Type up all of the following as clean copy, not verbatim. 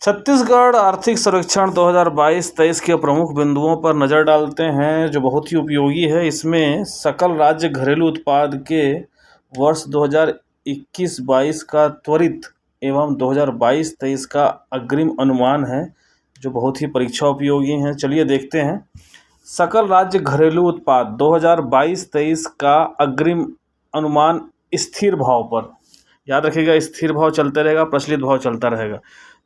छत्तीसगढ़ आर्थिक सर्वेक्षण 2022-23 के प्रमुख बिंदुओं पर नज़र डालते हैं जो बहुत ही उपयोगी है। इसमें सकल राज्य घरेलू उत्पाद के वर्ष 2021-22 का त्वरित एवं 2022-23 का अग्रिम अनुमान है जो बहुत ही परीक्षा उपयोगी हैं। चलिए देखते हैं। सकल राज्य घरेलू उत्पाद 2022-23 का अग्रिम अनुमान स्थिर भाव पर, याद रखिएगा स्थिर भाव चलते रहेगा, प्रचलित भाव चलता रहेगा।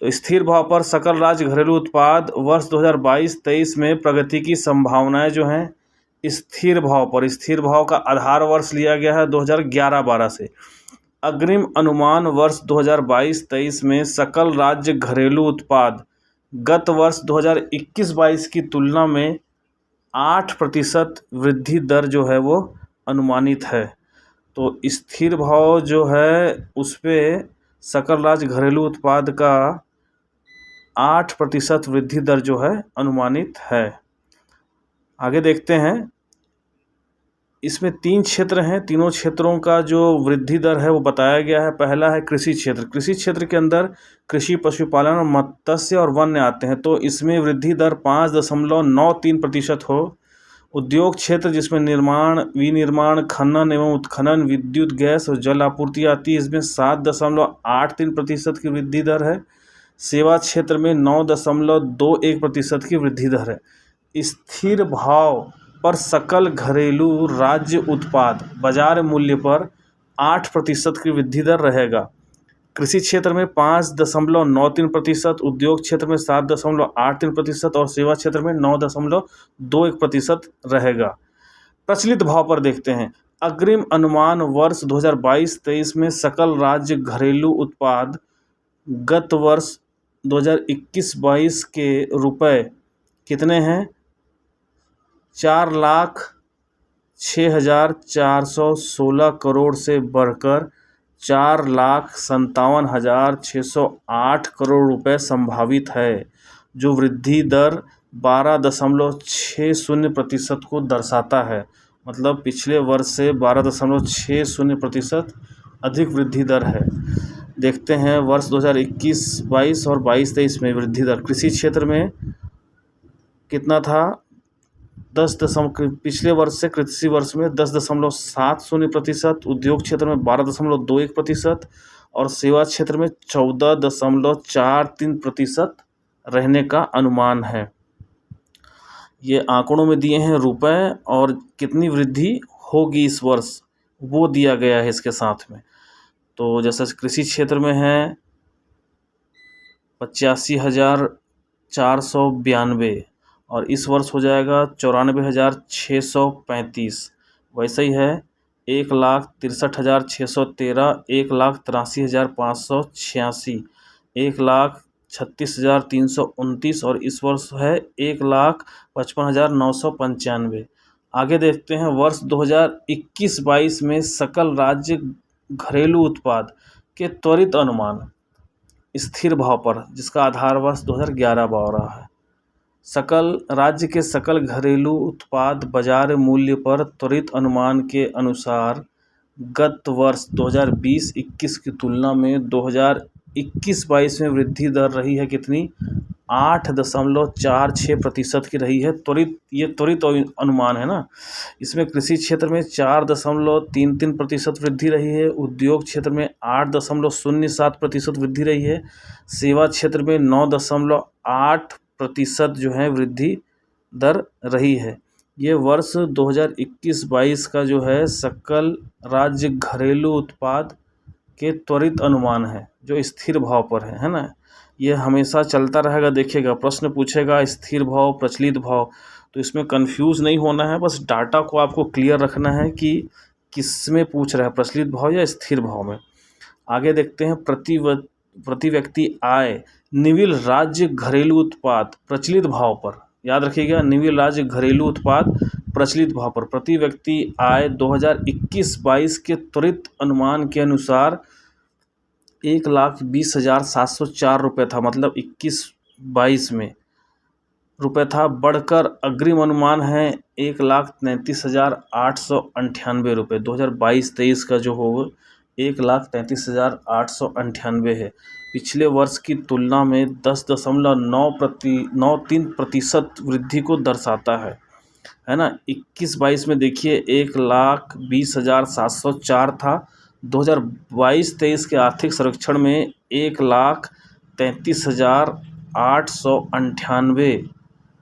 तो स्थिर भाव पर सकल राज्य घरेलू उत्पाद वर्ष 2022-23 में प्रगति की संभावनाएं जो हैं स्थिर भाव पर, स्थिर भाव का आधार वर्ष लिया गया है 2011-12 से। अग्रिम अनुमान वर्ष 2022-23 में सकल राज्य घरेलू उत्पाद गत वर्ष 2021-22 की तुलना में 8% वृद्धि दर जो है वो अनुमानित है। तो स्थिर भाव जो है उस पर सकल राज्य घरेलू उत्पाद का 8% वृद्धि दर जो है अनुमानित है। आगे देखते हैं। इसमें 3 क्षेत्र हैं, तीनों क्षेत्रों का जो वृद्धि दर है वो बताया गया है। पहला है कृषि क्षेत्र। कृषि क्षेत्र के अंदर कृषि, पशुपालन और मत्स्य और वन्य आते हैं, तो इसमें वृद्धि दर 5.93% हो। उद्योग क्षेत्र जिसमें निर्माण, विनिर्माण, खनन एवं उत्खनन, विद्युत, गैस और जल आपूर्ति आती है, इसमें 7.83% की वृद्धि दर है। सेवा क्षेत्र में 9.21% की वृद्धि दर है। स्थिर भाव पर सकल घरेलू राज्य उत्पाद बाजार मूल्य पर 8% की वृद्धि दर रहेगा। कृषि क्षेत्र में 5.93%, उद्योग क्षेत्र में 7.83% और सेवा क्षेत्र में 9.21% रहेगा। प्रचलित भाव पर देखते हैं। अग्रिम अनुमान वर्ष 2022-23 में सकल राज्य घरेलू उत्पाद गत वर्ष 2021-22 के रुपए कितने हैं? 4,06,416 करोड़ से बढ़कर 4,57,608 करोड़ रुपए संभावित है, जो वृद्धि दर 12.60% को दर्शाता है। मतलब पिछले वर्ष से 12.60% अधिक वृद्धि दर है। देखते हैं वर्ष 2021-22 और 22-23 में वृद्धि दर। कृषि क्षेत्र में कितना था? पिछले वर्ष से कृषि वर्ष में 10.70%, उद्योग क्षेत्र में 12.21% और सेवा क्षेत्र में 14.43% रहने का अनुमान है। ये आंकड़ों में दिए हैं रुपए, और कितनी वृद्धि होगी इस वर्ष वो दिया गया है इसके साथ में। तो जैसे कृषि क्षेत्र में है 85,492 और इस वर्ष हो जाएगा 94,635। वैसे ही है 1,63,613, 1,83,586, 1,36,329 और इस वर्ष है 1,55,995। आगे देखते हैं वर्ष 2021-22 में सकल राज्य घरेलू उत्पाद के त्वरित अनुमान स्थिर भाव पर, जिसका आधार वर्ष 2011-12 है। सकल राज्य के सकल घरेलू उत्पाद बाजार मूल्य पर त्वरित अनुमान के अनुसार गत वर्ष 2020-21 की तुलना में 2021-22 में वृद्धि दर रही है कितनी? 8.46% की रही है। ये त्वरित अनुमान है ना। इसमें कृषि क्षेत्र में 4.33% वृद्धि रही है, उद्योग क्षेत्र में 8.07% वृद्धि रही है, सेवा क्षेत्र में 9.8% जो है वृद्धि दर रही है। ये वर्ष 2021-22 का जो है सकल राज्य घरेलू उत्पाद के त्वरित अनुमान है जो स्थिर भाव पर है ना। ये हमेशा चलता रहेगा। देखिएगा प्रश्न पूछेगा स्थिर भाव, प्रचलित भाव, तो इसमें कंफ्यूज नहीं होना है। बस डाटा को आपको क्लियर रखना है कि किस में पूछ रहा है, प्रचलित भाव या स्थिर भाव में। आगे देखते हैं प्रति व्यक्ति आय निविल राज्य घरेलू उत्पाद प्रचलित भाव पर। याद रखिएगा निविल राज्य घरेलू उत्पाद प्रचलित भाव पर प्रति व्यक्ति आय 2021-22 के त्वरित अनुमान के अनुसार 1,20,704 रुपये था। मतलब 21-22 में रुपये था, बढ़कर अग्रिम अनुमान है 1,33,898 रुपये। 2022-23 का जो होगा 1,33,898 है। पिछले वर्ष की तुलना में 10.93% वृद्धि को दर्शाता है ना। 21-22 में देखिए 1,20,704 था। 2022-23 के आर्थिक सर्वेक्षण में 1,33,898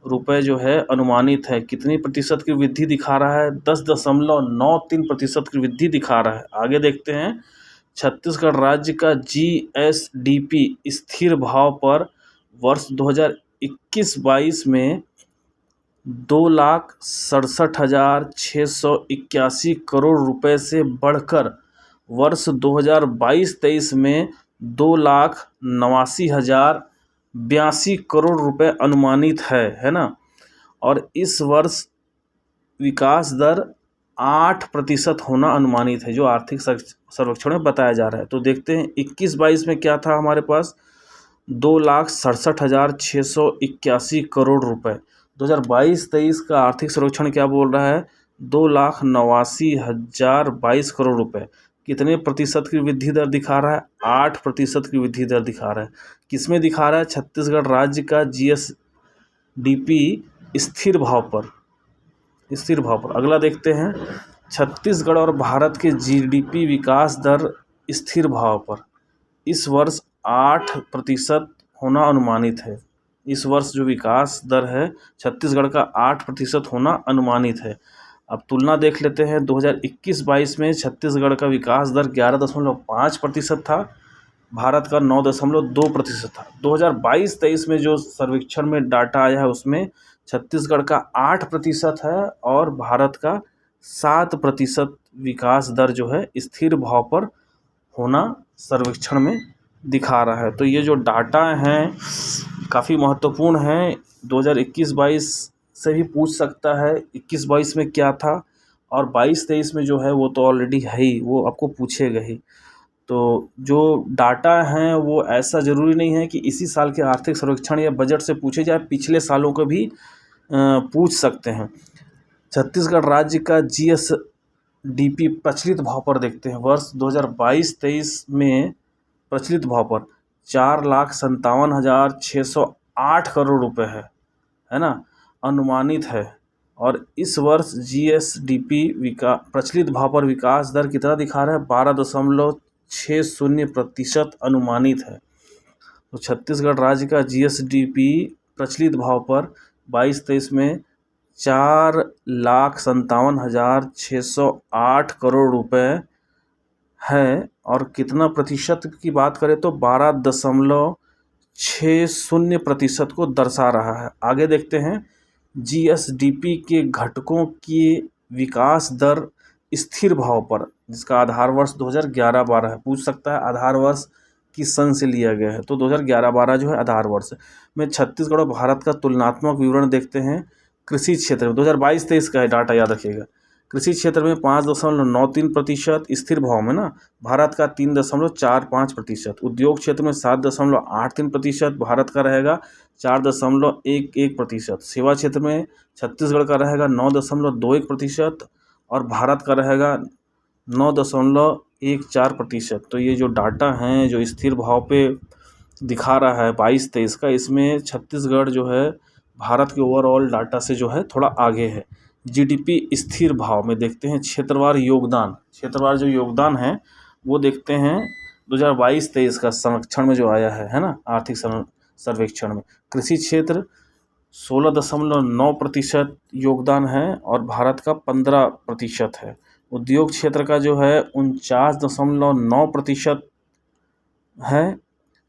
रुपये जो है अनुमानित है। कितनी प्रतिशत की वृद्धि दिखा रहा है? 10.93% की वृद्धि दिखा रहा है। आगे देखते हैं, छत्तीसगढ़ राज्य का GSDP स्थिर भाव पर वर्ष 2021-22 में 2,67,681 करोड़ रुपए से बढ़कर वर्ष 2022-23 में 2,89,082 करोड़ रुपए अनुमानित है ना। और इस वर्ष विकास दर 8% होना अनुमानित है, जो आर्थिक सर्वेक्षण में बताया जा रहा है। तो देखते हैं 21-22 में क्या था हमारे पास, 2,67,681 करोड़ रुपए। 2022-23 का आर्थिक सर्वेक्षण क्या बोल रहा है? 2,89,022 करोड़ रुपए। कितने प्रतिशत की वृद्धि दर दिखा रहा है? 8% की वृद्धि दर दिखा रहा है। किसमें दिखा रहा है? छत्तीसगढ़ राज्य का GSDP स्थिर भाव पर। अगला देखते हैं, छत्तीसगढ़ और भारत के GDP विकास दर स्थिर भाव पर इस वर्ष 8% होना अनुमानित है। इस वर्ष जो विकास दर है छत्तीसगढ़ का 8% होना अनुमानित है। अब तुलना देख लेते हैं, 2021-22 में छत्तीसगढ़ का विकास दर 11.5% था, भारत का 9.2% था। 2022-23 में जो सर्वेक्षण में डाटा आया है उसमें छत्तीसगढ़ का 8% है और भारत का 7% विकास दर जो है स्थिर भाव पर होना सर्वेक्षण में दिखा रहा है। तो ये जो डाटा हैं काफ़ी महत्वपूर्ण हैं। 2021-22 से भी पूछ सकता है 21-22 में क्या था, और 22-23 में जो है वो तो ऑलरेडी है ही, वो आपको पूछेगा ही। तो जो डाटा हैं वो ऐसा ज़रूरी नहीं है कि इसी साल के आर्थिक सर्वेक्षण या बजट से पूछे जाए, पिछले सालों को भी पूछ सकते हैं। छत्तीसगढ़ राज्य का GSDP प्रचलित भाव पर देखते हैं, वर्ष 2022-23 में प्रचलित भाव पर 4,57,608 करोड़ रुपए है ना, अनुमानित है। और इस वर्ष GSDP प्रचलित भाव पर विकास दर कितना दिखा रहा है? 12.60% अनुमानित है। तो छत्तीसगढ़ राज्य का GSDP प्रचलित भाव पर 22-23 में 4,57,608 करोड़ रुपए है। और कितना प्रतिशत की बात करें तो 12.60% को दर्शा रहा है। आगे देखते हैं, GSDP के घटकों की विकास दर स्थिर भाव पर, जिसका आधार वर्ष 2011-12 है। पूछ सकता है आधार वर्ष किस सन से लिया गया है, तो 2011-12 जो है आधार वर्ष में। छत्तीसगढ़ और भारत का तुलनात्मक विवरण देखते हैं। कृषि क्षेत्र में 2022-23 का है डाटा, याद रखिएगा। कृषि क्षेत्र में 5.93% स्थिर भाव में ना, भारत का 3.45%। उद्योग क्षेत्र में 7.83% भारत का रहेगा, 4.11% सेवा क्षेत्र में छत्तीसगढ़ का रहेगा 9.21% और भारत का रहेगा 9.14%। तो ये जो डाटा हैं जो स्थिर भाव पे दिखा रहा है 22-23 का, इसमें छत्तीसगढ़ जो है भारत के ओवरऑल डाटा से जो है थोड़ा आगे है। GDP स्थिर भाव में देखते हैं क्षेत्रवार जो योगदान है वो देखते हैं 2022-23 का सर्वेक्षण में जो आया है ना, आर्थिक सर्वेक्षण में। कृषि क्षेत्र 16.9% योगदान है और भारत का 15% है। उद्योग क्षेत्र का जो है 49.9% है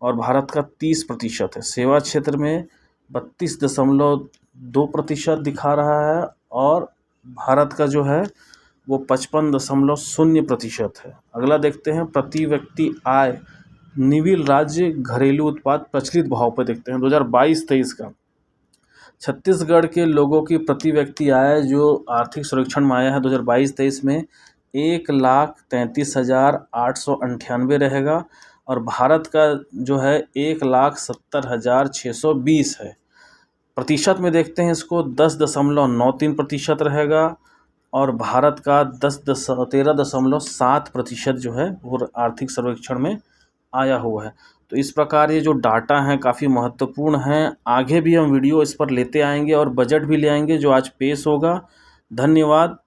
और भारत का 30% है। सेवा क्षेत्र में 32.2% दिखा रहा है और भारत का जो है वो 55.0% है। अगला देखते हैं, प्रति व्यक्ति आय निविल राज्य घरेलू उत्पाद प्रचलित भाव पर देखते हैं 2022-23 का। छत्तीसगढ़ के लोगों की प्रति व्यक्ति आय जो आर्थिक सर्वेक्षण में आया है 2022-23 में 1,33,898 रहेगा और भारत का जो है 1,70,620 है। प्रतिशत में देखते हैं इसको 10.93% रहेगा और भारत का 13.7% जो है वो आर्थिक सर्वेक्षण में आया हुआ है। तो इस प्रकार ये जो डाटा हैं काफ़ी महत्वपूर्ण हैं। आगे भी हम वीडियो इस पर लेते आएंगे और बजट भी ले आएंगे जो आज पेश होगा। धन्यवाद।